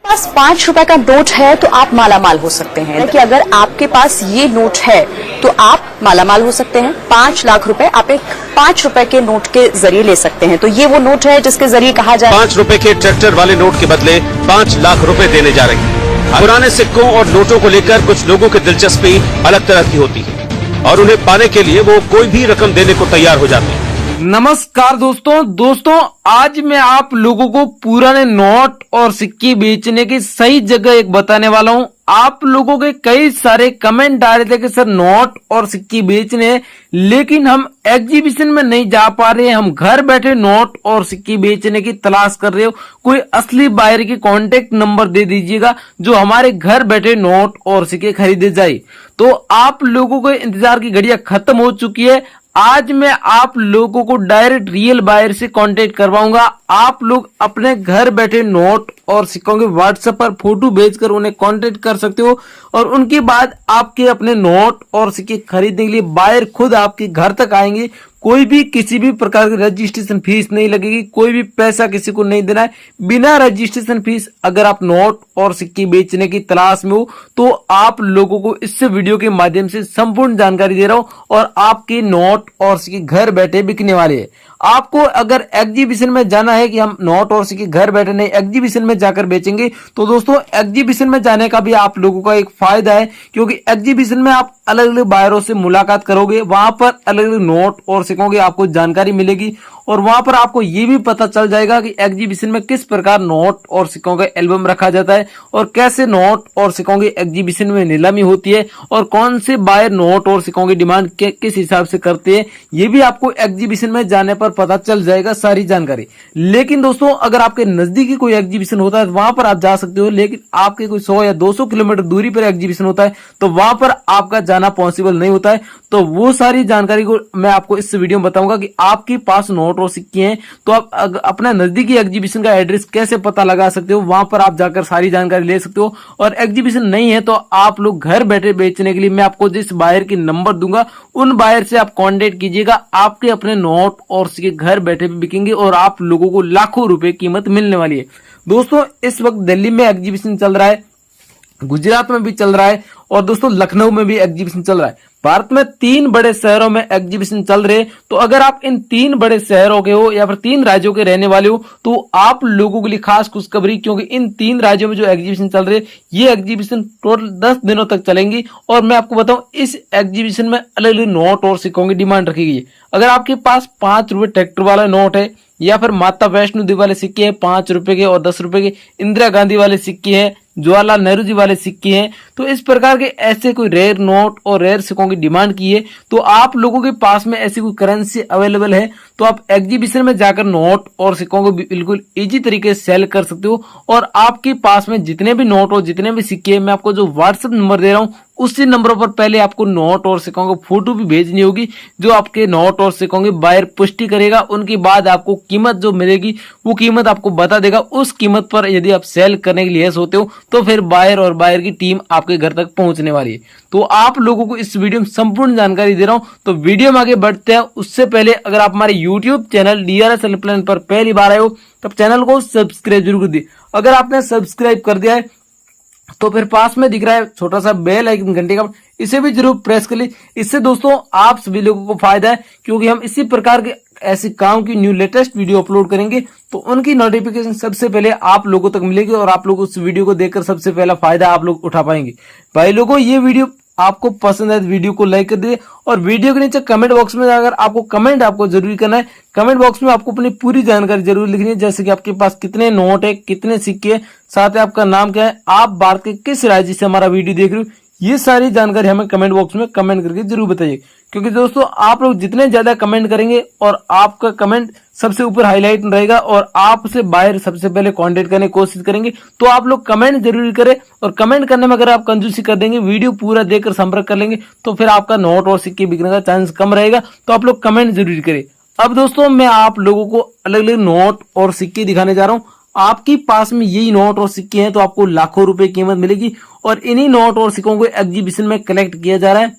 पास 5 रुपए का नोट है तो आप मालामाल हो सकते हैं कि अगर आपके पास ये नोट है तो आप मालामाल हो सकते हैं। 5 लाख रुपए आप एक 5 रुपए के नोट के जरिए ले सकते हैं। तो ये वो नोट है जिसके जरिए कहा जाए 5 रुपए के ट्रैक्टर वाले नोट के बदले 5 लाख रुपए देने जा रही है। पुराने सिक्कों और नोटों को लेकर कुछ लोगों की दिलचस्पी अलग तरह की होती है और उन्हें पाने के लिए वो कोई भी रकम देने को तैयार हो जाते हैं। नमस्कार दोस्तों आज मैं आप लोगों को पुराने नोट और सिक्के बेचने की सही जगह एक बताने वाला हूं। आप लोगों के कई सारे कमेंट आ रहे थे कि सर नोट और सिक्के बेचने हैं लेकिन हम एग्जीबिशन में नहीं जा पा रहे हैं, हम घर बैठे नोट और सिक्के बेचने की तलाश कर रहे हो, कोई असली बायर की कांटेक्ट नंबर दे दीजिएगा जो हमारे घर बैठे नोट और सिक्के खरीदे जाए। तो आप लोगों के इंतजार की घड़ियां खत्म हो चुकी है। आज मैं आप लोगों को डायरेक्ट रियल बायर से कांटेक्ट करवाऊंगा। आप लोग अपने घर बैठे नोट और सिक्कों के व्हाट्सएप पर फोटो भेजकर उन्हें कांटेक्ट कर सकते हो और उनके बाद आपके अपने नोट और सिक्के खरीदने के लिए बायर खुद आपके घर तक आएंगे। कोई भी किसी भी प्रकार की रजिस्ट्रेशन फीस नहीं लगेगी, कोई भी पैसा किसी को नहीं देना है। बिना रजिस्ट्रेशन फीस अगर आप नोट और सिक्के बेचने की तलाश में हो तो आप लोगों को इस वीडियो के माध्यम से संपूर्ण जानकारी दे रहा हूं और आपके नोट और सिक्के घर बैठे बिकने वाले हैं। आपको अगर एग्जीबिशन में जाना है कि हम नोट और सिक्के घर बैठे नहीं एग्जीबिशन में जाकर बेचेंगे तो दोस्तों एग्जीबिशन में जाने का भी आप लोगों का एक फायदा है क्योंकि एग्जीबिशन में आप अलग अलग बायरों से मुलाकात करोगे, वहां पर अलग अलग नोट और सिक्कों की आपको जानकारी मिलेगी और वहां पर आपको ये भी पता चल जाएगा कि एग्जीबिशन में किस प्रकार नोट और सिक्कों का एल्बम रखा जाता है और कैसे नोट और सिक्कों की एग्जीबिशन में नीलामी होती है और कौन से बायर नोट और सिक्कों की डिमांड किस हिसाब से करते हैं, ये भी आपको एग्जीबिशन में जाने पर पता चल जाएगा सारी जानकारी। लेकिन दोस्तों अगर आपके नजदीकी कोई एग्जीबिशन होता है वहां पर आप जा सकते हो, लेकिन आपके कोई 100 या 200 किलोमीटर दूरी पर एग्जीबिशन होता है तो वहां पर आपका जाना पॉसिबल नहीं होता है। तो वो सारी जानकारी को मैं आपको इस वीडियो में बताऊंगा कि आपके पास नोट और सिक्के हैं तो आप अपना नजदीकी एग्जीबिशन का एड्रेस कैसे पता लगा सकते हो, वहां पर आप जाकर सारी जानकारी ले सकते हो। और एग्जीबिशन नहीं है तो आप लोग घर बैठे बेचने के लिए मैं आपको जिस बायर की नंबर दूंगा उन बायर से आप कांटेक्ट कीजिएगा। आपके अपने नोट और सिक्के घर बैठे भी बिकेंगे और आप लोगों को लाखों रुपए कीमत मिलने वाली है। दोस्तों इस वक्त दिल्ली में एग्जीबिशन चल रहा है, गुजरात में भी चल रहा है और दोस्तों लखनऊ में भी एग्जीबिशन चल रहा है। भारत में 3 बड़े शहरों में एग्जीबिशन चल रहे हैं। तो अगर आप इन 3 बड़े शहरों के हो या फिर 3 राज्यों के रहने वाले हो तो आप लोगों के लिए खास खुशखबरी, क्योंकि इन 3 राज्यों में जो एग्जीबिशन चल रहे हैं ये एग्जीबिशन टोटल 10 दिनों तक चलेंगी और मैं आपको बताऊं इस एग्जीबिशन में अलग अलग नोट और सिक्कों की डिमांड रखी गई है। अगर आपके पास 5 रुपए ट्रैक्टर वाला नोट है या फिर माता वैष्णो देवी वाले सिक्के हैं 5 रुपए के और 10 रुपए के, इंदिरा गांधी वाले सिक्के हैं, जवाहरलाल नेहरू जी वाले सिक्के हैं, तो इस प्रकार के ऐसे कोई रेयर नोट और रेयर सिक्कों की डिमांड की है तो आप लोगों के पास में ऐसी कोई करेंसी अवेलेबल है तो आप एग्जीबिशन में जाकर नोट और सिक्कों को बिल्कुल इजी तरीके से सेल कर सकते हो। और आपके पास में जितने भी नोट और जितने भी सिक्के हैं मैं आपको जो व्हाट्सएप नंबर दे रहा हूं उसी नंबरों पर पहले आपको नोट और सिक्कों को फोटो भी भेजनी होगी जो आपके नोट और सिक्कों की बायर पुष्टि करेगा। उनके बाद आपको कीमत जो मिलेगी वो कीमत आपको बता देगा। उस कीमत पर यदि आप सेल करने के लिए होते हो तो फिर बायर और बायर की टीम आपके घर तक पहुंचने वाली है। तो आप लोगों को इस वीडियो में संपूर्ण जानकारी दे रहा हूं। तो वीडियो में आगे बढ़ते हैं उससे पहले अगर आप हमारे यूट्यूब चैनल DRS हेल्पलाइन पर पहली बार आए हो तब चैनल को सब्सक्राइब जरूर कर दिए। अगर आपने सब्सक्राइब कर दिया है तो फिर पास में दिख रहा है छोटा सा बेल आइकन घंटे का, इसे भी जरूर प्रेस कर ली। इससे दोस्तों आप सभी लोगों को फायदा है क्योंकि हम इसी प्रकार के ऐसे काम की न्यू लेटेस्ट वीडियो अपलोड करेंगे तो उनकी नोटिफिकेशन सबसे पहले आप लोगों तक मिलेगी और आप लोग उस वीडियो को देखकर सबसे पहला फायदा आप लोग उठा पाएंगे। भाई लोगों ये वीडियो आपको पसंद है वीडियो को लाइक कर दिए और वीडियो के नीचे कमेंट बॉक्स में जाकर आपको कमेंट आपको जरूरी करना है। कमेंट बॉक्स में आपको अपनी पूरी जानकारी जरूर लिखनी है, जैसे कि आपके पास कितने नोट है, कितने सिक्के है, साथ ही आपका नाम क्या है, आप भारत के किस राज्य से हमारा वीडियो देख रहे हो, ये सारी जानकारी हमें कमेंट बॉक्स में कमेंट करके जरूर बताइए। क्योंकि दोस्तों आप लोग जितने ज्यादा कमेंट करेंगे और आपका कमेंट सबसे ऊपर हाईलाइट रहेगा और आपसे बाहर सबसे पहले कांटेक्ट करने की कोशिश करेंगे तो आप लोग कमेंट जरूर करें। और कमेंट करने में अगर आप कंजूसी कर देंगे, वीडियो पूरा देखकर संपर्क कर लेंगे तो फिर आपका नोट और सिक्के बिकने का चांस कम रहेगा। तो आप लोग कमेंट जरूर करें। अब दोस्तों मैं आप लोगों को अलग अलग नोट और सिक्के दिखाने जा रहा हूँ। आपके पास में यही नोट और सिक्के हैं तो आपको लाखों रुपए कीमत मिलेगी और इन्हीं नोट और सिक्कों को एग्जीबिशन में कलेक्ट किया जा रहा है।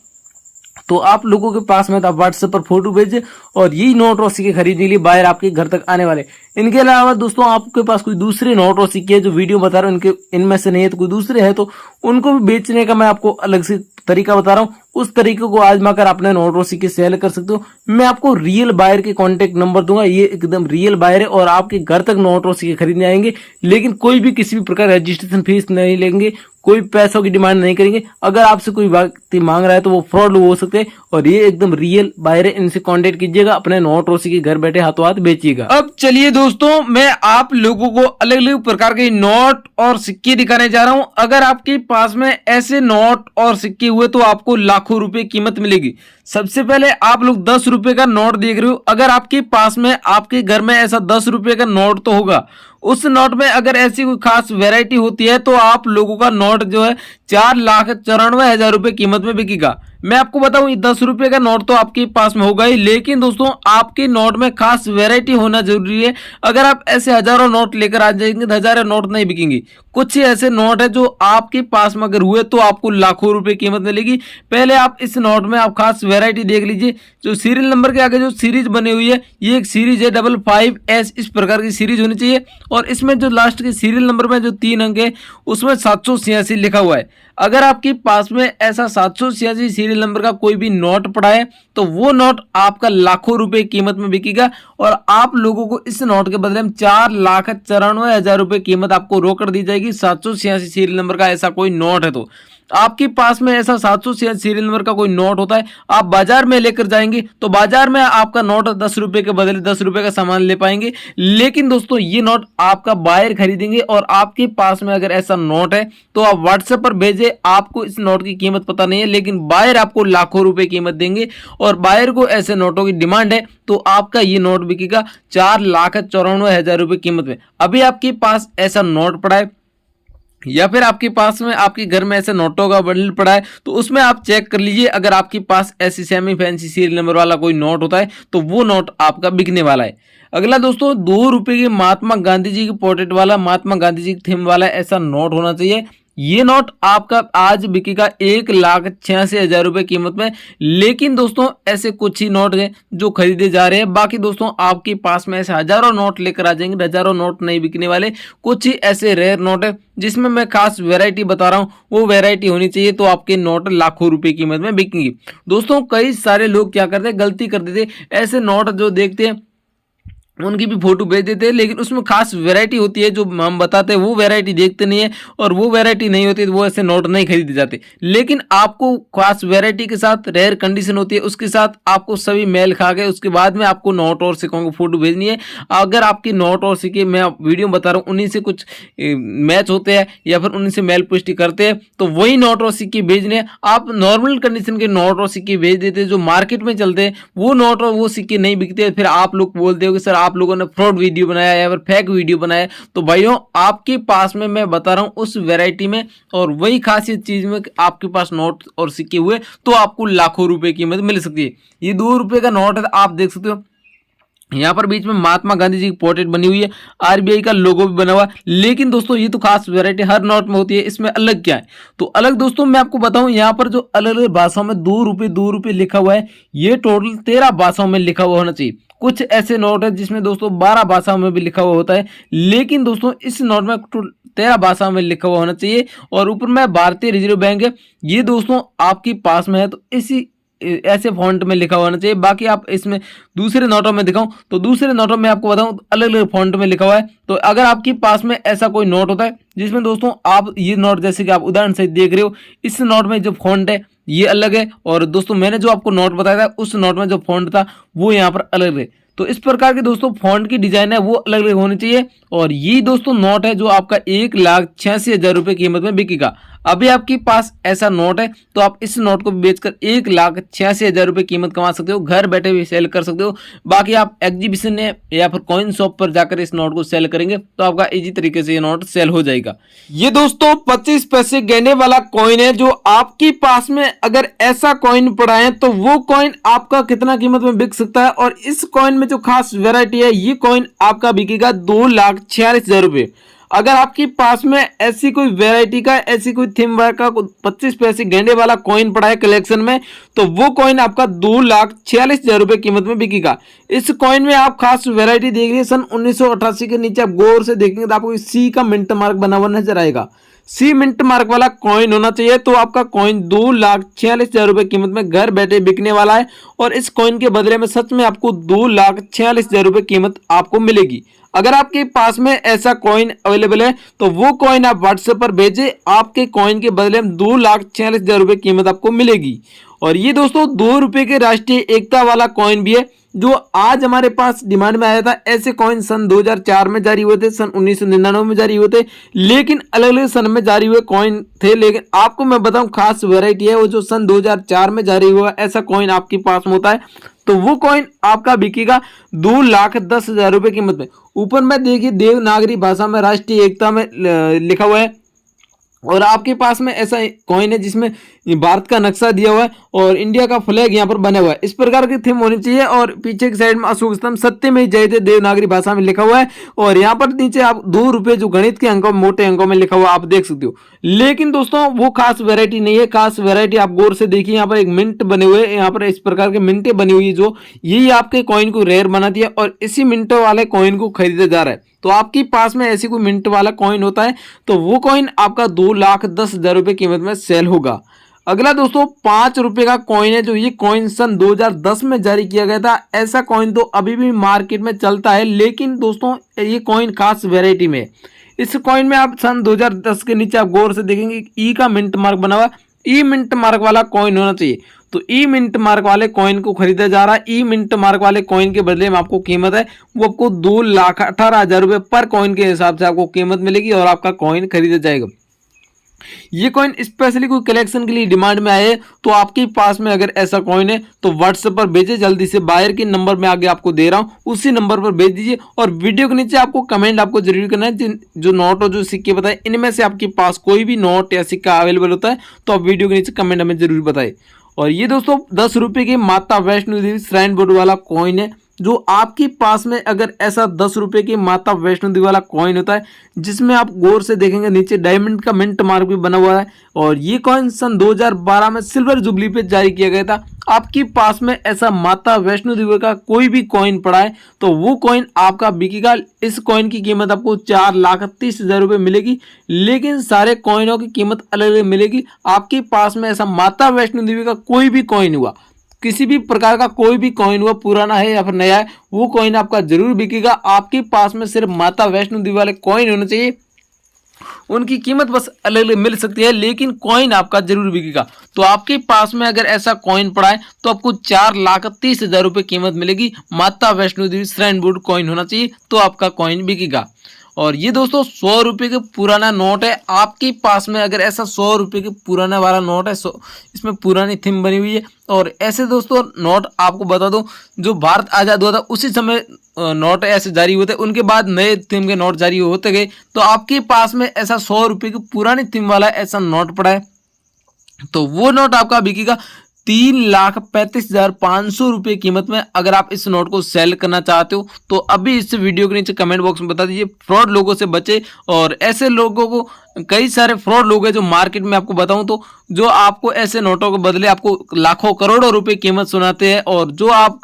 तो आप लोगों के पास में तो आप व्हाट्सएप पर फोटो भेजें और यही नोट और सिक्के खरीदने के लिए बाहर आपके घर तक आने वाले। इनके अलावा दोस्तों आपके पास कोई दूसरे नोट और सिक्के जो वीडियो बता रहा हूँ इनके इनमें से नहीं है तो कोई दूसरे है तो उनको भी बेचने का मैं आपको अलग से तरीका बता रहा हूँ। उस तरीके को आजमाकर अपने नोट और सिक्के सेल कर सकते हो। मैं आपको रियल बायर के कॉन्टेक्ट नंबर दूंगा, ये एकदम रियल बायर है और आपके घर तक नोट और सिक्के खरीदने आएंगे, लेकिन कोई भी किसी भी प्रकार रजिस्ट्रेशन फीस नहीं लेंगे, कोई पैसों की डिमांड नहीं करेंगे। अगर आपसे कोई व्यक्ति मांग रहा है तो वो फ्रॉड हो सकते हैं और ये एकदम रियल बायर है। इनसे कांटेक्ट कीजिएगा, अपने नोट और सिक्के घर बैठे हाथों हाथ बेचिएगा। अब चलिए दोस्तों, मैं आप लोगों को अलग अलग प्रकार के नोट और सिक्के दिखाने जा रहा हूं। अगर आपके पास में ऐसे नोट और सिक्के हुए तो आपको लाखों रुपए कीमत मिलेगी। सबसे पहले आप लोग 10 रुपए का नोट देख रहे हो। अगर आपके पास में आपके घर में ऐसा 10 रुपए का नोट तो होगा, उस नोट में अगर ऐसी कोई खास वैरायटी होती है तो आप लोगों का नोट जो है 4,94,000 रुपए कीमत में बिकेगा। मैं आपको बताऊं 10 रुपए का नोट तो आपके पास में होगा ही, लेकिन दोस्तों आपके नोट में खास वैरायटी होना जरूरी है। अगर आप ऐसे हजारों नोट लेकर आ जाएंगे तो हजारों नोट नहीं बिकेंगे। कुछ ही ऐसे नोट है जो आपके पास में अगर हुए तो आपको लाखों रुपए कीमत मिलेगी। पहले आप इस नोट में आप खास वैरायटी देख लीजिए। जो सीरियल नंबर के आगे जो सीरीज बनी हुई है ये एक सीरीज है 55S, इस प्रकार की सीरीज होनी चाहिए और इसमें जो लास्ट के सीरियल नंबर में जो 3 अंक है उसमें 786 लिखा हुआ है। अगर आपके पास में ऐसा 786 सीरियल नंबर का कोई भी नोट पड़ा है तो वो नोट आपका लाखों रुपए कीमत में बिकेगा और आप लोगों को इस नोट के बदले में 4,94,000 रुपए कीमत आपको रोकड़ दी जाएगी। 786 सीरियल नंबर का ऐसा कोई नोट है तो आपके पास में ऐसा 786 सीरियल नंबर का कोई नोट होता है, आप बाजार में लेकर जाएंगे तो बाजार में आपका नोट 10 रुपए के बदले 10 रुपए का सामान ले पाएंगे। लेकिन दोस्तों ये नोट आपका बायर खरीदेंगे और आपके पास में अगर ऐसा नोट है तो आप व्हाट्सएप पर भेजे। आपको इस नोट की कीमत पता नहीं है, लेकिन बायर आपको लाखों रुपए कीमत देंगे और बायर को ऐसे नोटों की डिमांड है तो आपका ये नोट बिकेगा 4,94,000 रुपए कीमत में। अभी आपके पास ऐसा नोट पड़ा है या फिर आपके पास में आपके घर में ऐसे नोटों का बंडल पड़ा है तो उसमें आप चेक कर लीजिए। अगर आपके पास ऐसी सेमी फैंसी सीरियल नंबर वाला कोई नोट होता है तो वो नोट आपका बिकने वाला है। अगला दोस्तों 2 रुपए के महात्मा गांधी जी की पोर्ट्रेट वाला, महात्मा गांधी जी की थीम वाला ऐसा नोट होना चाहिए। ये नोट आपका आज बिकेगा 1,86,000 रुपए कीमत में। लेकिन दोस्तों ऐसे कुछ ही नोट हैं जो खरीदे जा रहे हैं। बाकी दोस्तों आपके पास में ऐसे हजारों नोट लेकर आ जाएंगे, हजारों नोट नहीं बिकने वाले। कुछ ही ऐसे रेयर नोट है जिसमें मैं खास वैरायटी बता रहा हूँ, वो वैरायटी होनी चाहिए तो आपके नोट लाखों रुपए कीमत में बिकेंगे। दोस्तों कई सारे लोग क्या करते हैं, गलती कर देते, ऐसे नोट जो देखते हैं उनकी भी फोटो भेज देते हैं, लेकिन उसमें खास वैरायटी होती है जो हम बताते हैं वो वैरायटी देखते नहीं है और वो वैरायटी नहीं होती तो वो ऐसे नोट नहीं खरीदे जाते। लेकिन आपको खास वैरायटी के साथ रेयर कंडीशन होती है, उसके साथ आपको सभी मेल खा के उसके बाद में आपको नोट और सिक्कों की फोटो भेजनी है। अगर आपकी नोट और सिक्के मैं वीडियो बता रहा हूँ उन्हीं से कुछ मैच होते हैं या फिर उन्हीं से मेल पुष्टि करते हैं तो वही नोट और सिक्के भेजने हैं। आप नॉर्मल कंडीशन के नोट और सिक्के भेज देते हैं जो मार्केट में चलते हैं, वो नोट और वो सिक्के नहीं बिकते। फिर आप लोग बोलते हो कि सर आप लोगों ने फ्रॉड वीडियो बनाया या फिर फेक वीडियो बनाया। तो भाइयों आपके पास में मैं बता रहा हूं उस वैरायटी में और वही खासियत चीज में आपके पास नोट और सिक्के हुए तो आपको लाखों रुपए की कीमत मिल सकती है। ये 2 रुपए का नोट है, आप देख सकते हो यहाँ पर बीच में महात्मा गांधी जी की पोर्ट्रेट बनी हुई है, आरबीआई का लोगो भी बना हुआ है। लेकिन दोस्तों ये तो खास वैरायटी हर नोट में होती है, इसमें अलग क्या है तो अलग दोस्तों मैं आपको बताऊं यहाँ पर जो अलग अलग भाषाओं में 2 रुपए लिखा हुआ है, ये टोटल 13 भाषाओं में लिखा हुआ होना चाहिए। कुछ ऐसे नोट है जिसमें दोस्तों 12 भाषाओं में भी लिखा हुआ होता है, लेकिन दोस्तों इस नोट में 13 भाषाओं में लिखा हुआ होना चाहिए। और ऊपर में भारतीय रिजर्व बैंक है, ये दोस्तों आपके पास में है तो इसी ऐसे फॉन्ट में लिखा होना चाहिए। बाकी आप इसमें दूसरे नोटों में दिखाऊं तो दूसरे नोटों में आपको बताऊं तो अलग अलग फॉन्ट में लिखा हुआ है। तो अगर आपके पास में ऐसा कोई नोट होता है जिसमें दोस्तों आप ये नोट जैसे कि आप उदाहरण से देख रहे हो, इस नोट में जो फॉन्ट है ये अलग है और दोस्तों मैंने जो आपको नोट बताया था उस नोट में जो फॉन्ट था वो यहाँ पर अलग है। तो इस प्रकार के दोस्तों फॉन्ट की डिजाइन है वो अलग अलग होनी चाहिए। और ये दोस्तों नोट है जो आपका 1,86,000 रुपए कीमत में बिकेगा। अभी आपके पास ऐसा नोट है तो आप इस नोट को बेचकर 1,86,000 रुपए कीमत कमा सकते हो, घर बैठे भी सेल कर सकते हो। बाकी आप एग्जीबिशन में या फिर कॉइन शॉप पर जाकर इस नोट को सेल करेंगे तो आपका इजी तरीके से ये नोट सेल हो जाएगा। ये दोस्तों 25 पैसे गहने वाला कॉइन है जो आपके पास में अगर ऐसा कॉइन पड़ा है तो वो कॉइन आपका कितना कीमत में बिक सकता है। और इस कॉइन में जो खास वेरायटी है ये कॉइन आपका बिकेगा 2,46,000 रुपए। अगर आपके पास में ऐसी कोई वैरायटी का, ऐसी कोई थीम का 25 पैसे गेंडे वाला कॉइन पड़ा है कलेक्शन में, तो वो कॉइन आपका 2,46,000 रुपए कीमत में बिकेगा। इस कॉइन में आप खास वैरायटी देख रही है सन 1988 के नीचे आप गौर से देखेंगे तो आपको सी का मिंट मार्क बना हुआ नजर आएगा। सी मिंट मार्क वाला कॉइन होना चाहिए, तो आपका कॉइन 2,46,000 रुपए कीमत में घर बैठे बिकने वाला है। और इस कॉइन के बदले में सच में आपको 2,46,000 रुपए कीमत आपको मिलेगी। अगर आपके पास में ऐसा कॉइन अवेलेबल है तो वो कॉइन आप व्हाट्सएप पर भेजें, आपके कॉइन के बदले में 2,46,000 रुपए कीमत आपको मिलेगी। और ये दोस्तों 2 रुपए के राष्ट्रीय एकता वाला कॉइन भी है जो आज हमारे पास डिमांड में आया था। ऐसे कॉइन सन 2004 में जारी हुए थे, सन 1999 में जारी हुए थे, लेकिन अलग अलग सन में जारी हुए कॉइन थे। लेकिन आपको मैं बताऊं खास वैरायटी है वो जो सन 2004 में जारी हुआ ऐसा कॉइन आपके पास में होता है, तो वो कॉइन आपका बिकेगा 2,10,000 रुपए कीमत में। ऊपर में देखिए देवनागरी भाषा में राष्ट्रीय एकता में लिखा हुआ है, और आपके पास में ऐसा कॉइन है जिसमें भारत का नक्शा दिया हुआ है और इंडिया का फ्लैग यहाँ पर बना हुआ है। इस प्रकार की थीम होनी चाहिए। और पीछे की साइड में अशोक स्तंभ सत्य में जयते देवनागरी भाषा में लिखा हुआ है, और यहाँ पर नीचे आप 2 रुपए जो गणित के अंकों मोटे अंकों में लिखा हुआ आप देख सकते हो। लेकिन दोस्तों वो खास वैरायटी नहीं है। खास वैरायटी आप गौर से देखिए, यहाँ पर एक मिंट बने हुए, यहाँ पर इस प्रकार के मिंटें बनी हुई है जो यही आपके कॉइन को रेयर बनाती है, और इसी मिंटों वाले कॉइन को खरीदा जा रहा है। तो आपके पास में ऐसी कोई मिंट वाला कॉइन होता है तो वो कॉइन आपका 2,10,000 रुपए कीमत में सेल होगा। अगला दोस्तों 5 रुपए का कॉइन है, जो ये कॉइन सन 2010 में जारी किया गया था। ऐसा कॉइन तो अभी भी मार्केट में चलता है, लेकिन दोस्तों ये कॉइन खास वेराइटी में है। इस कॉइन में आप सन 2010 के नीचे आप गौर से देखेंगे ई का मिंट मार्क बना हुआ, ई मिंट मार्क वाला कॉइन होना चाहिए। तो ई मिंट मार्क वाले कॉइन को खरीदा जा रहा है। ई मिंट मार्क वाले कॉइन के बदले में आपको कीमत है वो आपको 2,18,000 रुपए पर कॉइन के हिसाब से आपको कीमत मिलेगी और आपका कॉइन खरीदा जाएगा। ये कॉइन स्पेशली कोई कलेक्शन के लिए डिमांड में आए, तो आपके पास में अगर ऐसा कॉइन है तो व्हाट्सएप पर भेजिए जल्दी से। बायर के नंबर में आगे आपको दे रहा हूं उसी नंबर पर भेज दीजिए, और वीडियो के नीचे आपको कमेंट आपको जरूर करना है जो नोट और जो सिक्के बताए इनमें से आपके पास कोई भी नोट या सिक्का अवेलेबल होता है तो आप वीडियो के नीचे कमेंट हमें जरूर बताए। और ये दोस्तों 10 रुपए के माता वैष्णो देवी श्राइन बोर्ड वाला कॉइन है, जो आपके पास में अगर ऐसा 10 रुपए की माता वैष्णो देवी वाला कॉइन होता है जिसमें आप गौर से देखेंगे नीचे डायमंड का मिंट मार्क भी बना हुआ है, और ये कॉइन सन 2012 में सिल्वर जुबली पे जारी किया गया था। आपके पास में ऐसा माता वैष्णो देवी का कोई भी कॉइन पड़ा है तो वो कॉइन आपका बिकेगा। इस कॉइन की कीमत आपको 4,30,000 रुपए मिलेगी, लेकिन सारे कॉइनों की कीमत अलग अलग मिलेगी। आपके पास में ऐसा माता वैष्णो देवी का कोई भी कॉइन हुआ, किसी भी प्रकार का कोई भी कॉइन हुआ, पुराना है या फिर नया है, वो कॉइन आपका जरूर बिकेगा। आपके पास में सिर्फ माता वैष्णो देवी वाले कॉइन होने चाहिए, उनकी कीमत बस अलग अलग मिल सकती है, लेकिन कॉइन आपका जरूर बिकेगा। तो आपके पास में अगर ऐसा कॉइन पड़ा है तो आपको 4,30,000 रुपए कीमत मिलेगी। माता Vaishno Devi shrine board coin होना चाहिए तो आपका कॉइन बिकेगा। और ये दोस्तों 100 रुपए के पुराना नोट है। आपके पास में अगर ऐसा 100 रुपए के पुराना वाला नोट है, इसमें पुरानी थीम बनी हुई है, और ऐसे दोस्तों नोट आपको बता दो जो भारत आजाद हुआ था उसी समय नोट ऐसे जारी हुए थे, उनके बाद नए थीम के नोट जारी होते गए। तो आपके पास में ऐसा 100 रुपए की पुरानी थीम वाला ऐसा नोट पड़ा है तो वो नोट आपका बिकेगा 3,35,500 रुपए कीमत में। अगर आप इस नोट को सेल करना चाहते हो तो अभी इस वीडियो के नीचे कमेंट बॉक्स में बता दीजिए। फ्रॉड लोगों से बचे, और ऐसे लोगों को कई सारे फ्रॉड लोग हैं जो मार्केट में आपको बताऊं तो जो आपको ऐसे नोटों के बदले आपको लाखों करोड़ों रुपए कीमत सुनाते हैं, और जो आप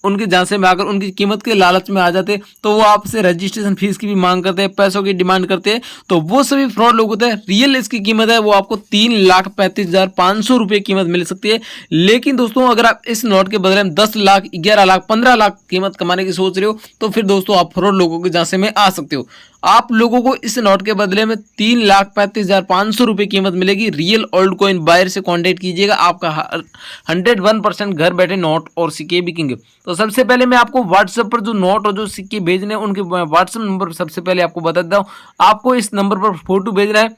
उनके झांसे में आकर उनकी कीमत के लालच में आ जाते तो वो आपसे रजिस्ट्रेशन फीस की भी मांग करते हैं, पैसों की डिमांड करते हैं, तो वो सभी फ्रॉड लोग होते हैं। रियल इसकी कीमत है वो आपको 3,35,500 रुपए कीमत मिल सकती है। लेकिन दोस्तों अगर आप इस नोट के बदले में 10 लाख, 11 लाख, 15 लाख कीमत कमाने की सोच रहे हो तो फिर दोस्तों आप फ्रॉड लोगों के झांसे में आ सकते हो। आप लोगों को इस नोट के बदले में 3,35,500 रुपए कीमत मिलेगी। रियल ओल्ड कॉइन बायर से कांटेक्ट कीजिएगा, आपका 101% घर बैठे नोट और सिक्के बिकेंगे। तो सबसे पहले मैं आपको व्हाट्सएप पर जो नोट और जो सिक्के भेजने हैं उनके व्हाट्सएप नंबर सबसे पहले आपको बता देता हूँ। आपको इस नंबर पर फोटो भेजना है,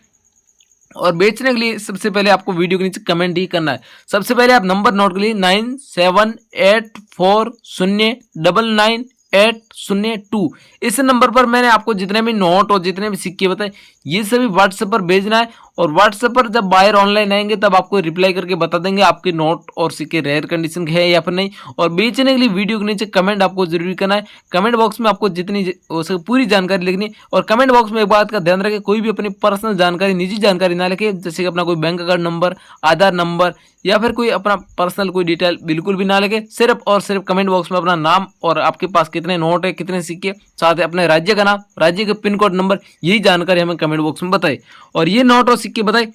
और बेचने के लिए सबसे पहले आपको वीडियो के नीचे कमेंट ही करना है। सबसे पहले आप नंबर नोट के लिए 9784099802 इस नंबर पर मैंने आपको जितने भी नोट और जितने भी सिक्के बताए ये सभी व्हाट्सएप पर भेजना है और व्हाट्सएप पर जब बायर ऑनलाइन आएंगे तब आपको रिप्लाई करके बता देंगे आपके नोट और सिक्के रेयर कंडीशन के है या फिर नहीं। और बेचने के लिए वीडियो के नीचे कमेंट आपको जरूरी करना है। कमेंट बॉक्स में आपको जितनी हो सके पूरी जानकारी लिखनी और कमेंट बॉक्स में एक बात का ध्यान रखें, कोई भी अपनी पर्सनल जानकारी, निजी जानकारी ना लिखे, जैसे कि अपना कोई बैंक अकाउंट नंबर, आधार नंबर या फिर कोई अपना पर्सनल कोई डिटेल बिल्कुल भी ना लिखे। सिर्फ और सिर्फ कमेंट बॉक्स में अपना नाम और आपके पास कितने नोट है, कितने सिक्के, साथ ही अपने राज्य का नाम, राज्य के पिन कोड नंबर, यही जानकारी हमें कमेंट बॉक्स में बताए। और ये नोट और सिक्के बताए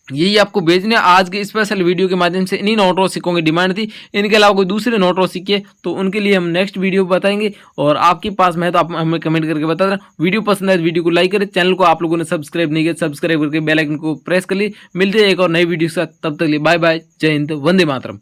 यही आपको भेजने। आज के स्पेशल वीडियो के माध्यम से इन्हीं नोट और सिक्कों की डिमांड थी। इनके अलावा कोई दूसरे नोट और सिक्के तो उनके लिए हम नेक्स्ट वीडियो बताएंगे और आपके पास में है तो आप हमें कमेंट करके बता देना। वीडियो पसंद है तो वीडियो को लाइक करें, चैनल को आप लोगों ने सब्सक्राइब नहीं किया सब्सक्राइब करके बेल आइकन को प्रेस कर ली। मिलते हैं एक और नई वीडियो के साथ, तब तक लिए बाय बाय, जय हिंद, वंदे मातरम।